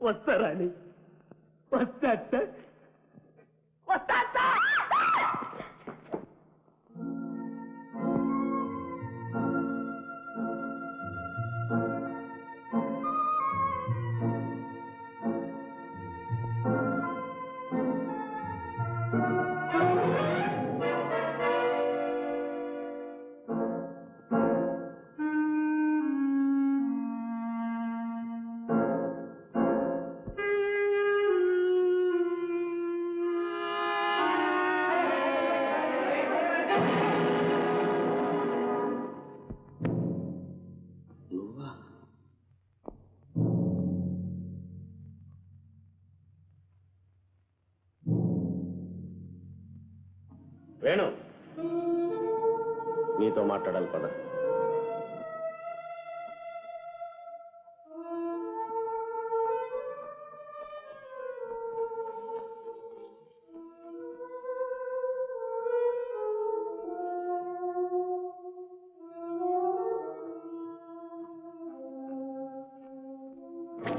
వస్తారాని వస్తా వస్తా. వేణు, నీతో మాట్లాడాలి పద.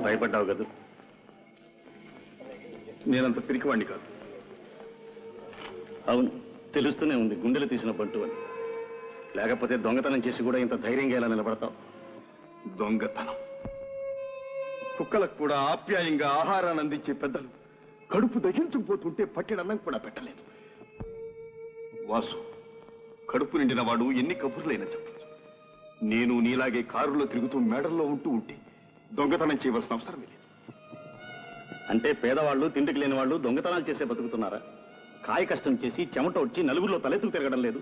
భయపడ్డావు కదా? నేనంత పిరికివాణ్ణి కాదు. అవును, తెలుస్తూనే ఉంది గుండెలు తీసిన బంటు అని. లేకపోతే దొంగతనం చేసి కూడా ఇంత ధైర్యంగా ఎలా నిలబడతావు? దొంగతనం? కుక్కలకు కూడా ఆప్యాయంగా ఆహారాన్ని అందించే పెద్దలు కడుపు దహించుకుపోతుంటే పట్టినన్నం కూడా పెట్టలేదు. వాసు, కడుపు నిండిన వాడు ఎన్ని కబుర్లైనా చెప్పచ్చు. నేను నీలాగే కారులో తిరుగుతూ మేడల్లో ఉంటే దొంగతనం చేయవలసిన అవసరం లేదు. అంటే పేదవాళ్ళు, తిండికి లేని వాళ్ళు దొంగతనాలు చేసే బతుకుతున్నారా? కాయ కష్టం చేసి చెమట వచ్చి నలుగురిలో తలెత్తుకు తిరగడం లేదు.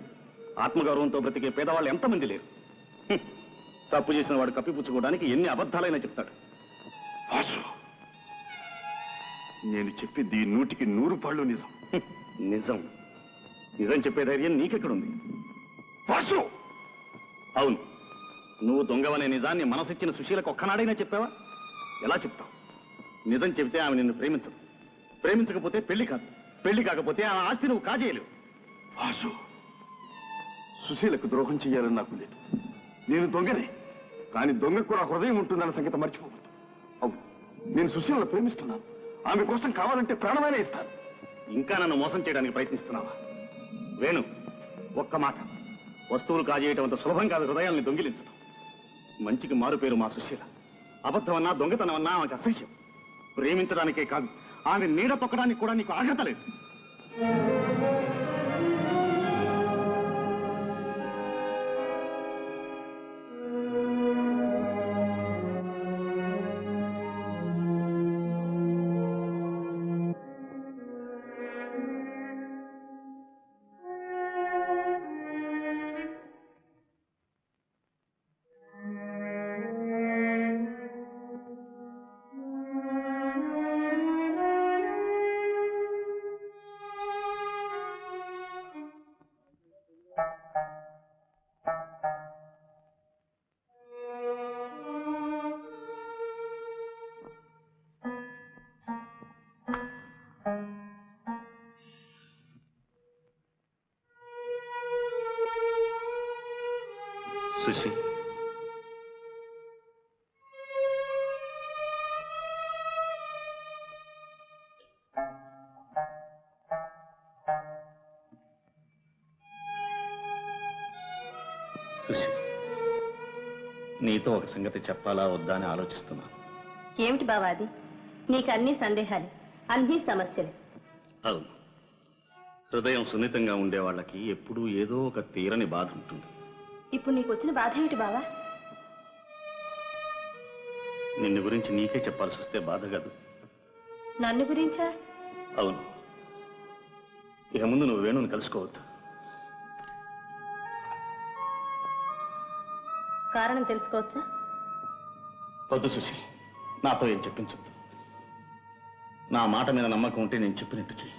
ఆత్మగౌరవంతో బ్రతికే పేదవాళ్ళు ఎంతమంది లేరు? తప్పు చేసిన వాడు కప్పిపుచ్చుకోవడానికి ఎన్ని అబద్ధాలైనా చెప్తాడు. వాసు, నేను చెప్పింది 100కి 100 పాళ్ళు నిజం. నిజం నిజం చెప్పే ధైర్యం నీకెక్కడుంది? వాసు! అవును, నువ్వు దొంగవనే నిజాన్ని మనసిచ్చిన సుశీలకు ఒక్కనాడైనా చెప్పావా? ఎలా చెప్తావు? నిజం చెబితే ఆమె నిన్ను ప్రేమించదు. ప్రేమించకపోతే పెళ్లి కాదు. పెళ్లి కాకపోతే ఆ ఆస్తి నువ్వు కాజేయలేవు. వాసు, సుశీలకు ద్రోహం చెయ్యాలని నాకు లేదు. నేను దొంగనే, కానీ దొంగకు కూడా హృదయం ఉంటుందన్న సంగతి మర్చిపోవద్దు. అవును, నేను సుశీలను ప్రేమిస్తున్నాను. ఆమె కోసం కావాలంటే ప్రాణమైనా ఇస్తాను. ఇంకా నన్ను మోసం చేయడానికి ప్రయత్నిస్తున్నావా? వేణు, ఒక్క మాట. వస్తువులు కాజేయటం అంత సులభం కాదు హృదయాల్ని దొంగిలించడం. మంచికి మారు పేరు మా సుశీల. అబద్ధమన్నా దొంగతనమన్నా ఆమెకు అసహ్యం. ప్రేమించడానికే కాదు, ఆమె నీడ తొక్కడానికి కూడా నీకు అర్హత లేదు. సుశీ, నీతో ఒక సంగతి చెప్పాలా వద్దా అని ఆలోచిస్తున్నాను. ఏమిటి బావా అది? నీకు అన్ని సందేహాలు, అన్ని సమస్యలు. అవును, హృదయం సున్నితంగా ఉండే వాళ్ళకి ఎప్పుడూ ఏదో ఒక తీరని బాధ ఉంటుంది. ఇప్పుడు నీకు వచ్చిన బాధ ఏమిటి బావా? నిన్ను గురించి నీకే చెప్పాల్సి వస్తే బాధ కాదు. నన్ను గురించా? అవును, ఇక ముందు నువ్వు వేణుని కలుసుకోవద్దు. కారణం తెలుసుకోవచ్చా? వద్దు సుశీ, నాతో ఏం చెప్పించద్దు. నా మాట మీద నమ్మకం ఉంటే నేను చెప్పినట్టు చెయ్యి.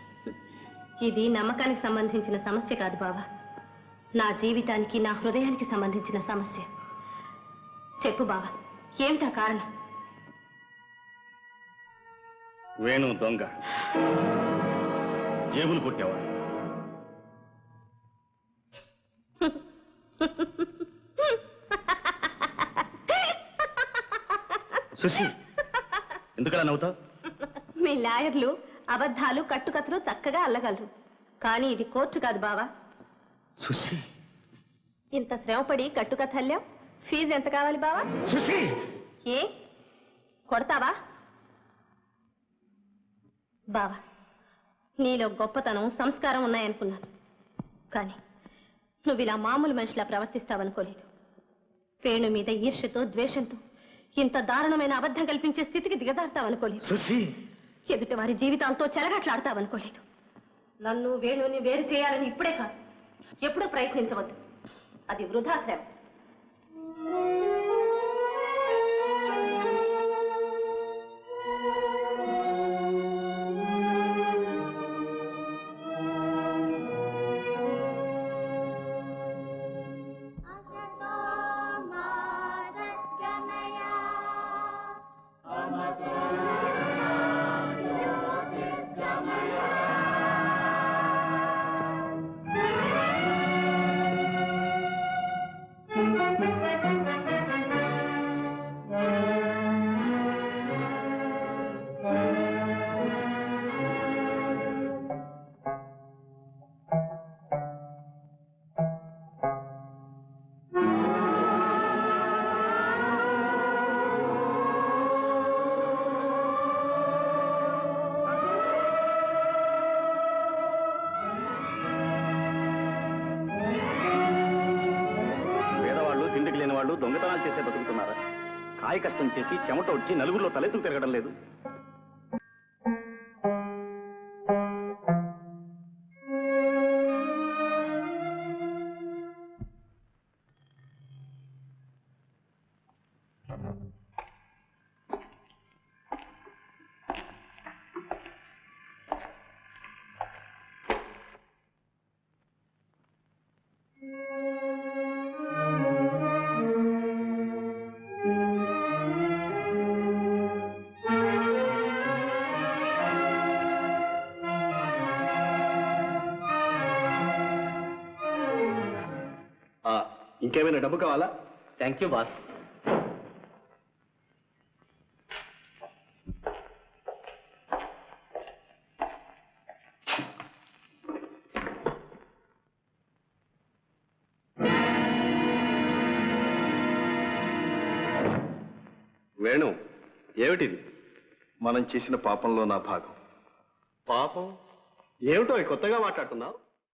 ఇది నమ్మకానికి సంబంధించిన సమస్య కాదు బావా, నా జీవితానికి, నా హృదయానికి సంబంధించిన సమస్య. చెప్పు బావా, ఏమిటా కారణం? వేణు దొంగ, జేబులు కొట్టేవాడు. సుశీ, ఎందుకలా నవ్వుతావు? మీ లాయర్లు అబద్ధాలు కట్టుకథలు చక్కగా అల్లగలరు, కానీ ఇది కోర్టు కాదు బావా. సుశీ, ఇంత శ్రమపడి కట్టుకథ అల్లాం, ఫీజు ఎంత కావాలి బావా? సుశీ, ఏ కొడతావా? బావా, నీలో గొప్పతనం సంస్కారం ఉన్నాయనుకున్నాను, కానీ నువ్వు ఇలా మామూలు మనిషిలా ప్రవర్తిస్తావనుకోలేదు. వేణు మీద ఈర్ష్యతో ద్వేషంతో ఇంత దారుణమైన అబద్ధం కల్పించే స్థితికి దిగదారుతావనుకోలేదు. ఎదుటి వారి జీవితాలతో చెలగాట్లాడతావనుకోలేదు. నన్ను వేణుని వేరు చేయాలని ఇప్పుడే కాదు, ఎప్పుడూ ప్రయత్నించవద్దు. అది వృధా శ్రమ. దొంగతనాలు చేసే బతుకుతున్నారా? కాయ కష్టం చేసి చెమట వచ్చి నలుగురిలో తలెత్తుకు తిరగడం లేదు. ఇంకేమైనా డబ్బు కావాలా? Thank you boss. వేణు, ఏమిటిది? మనం చేసిన పాపంలో నా భాగం. పాపం ఏమిటో కొత్తగా మాట్లాడుతున్నావు?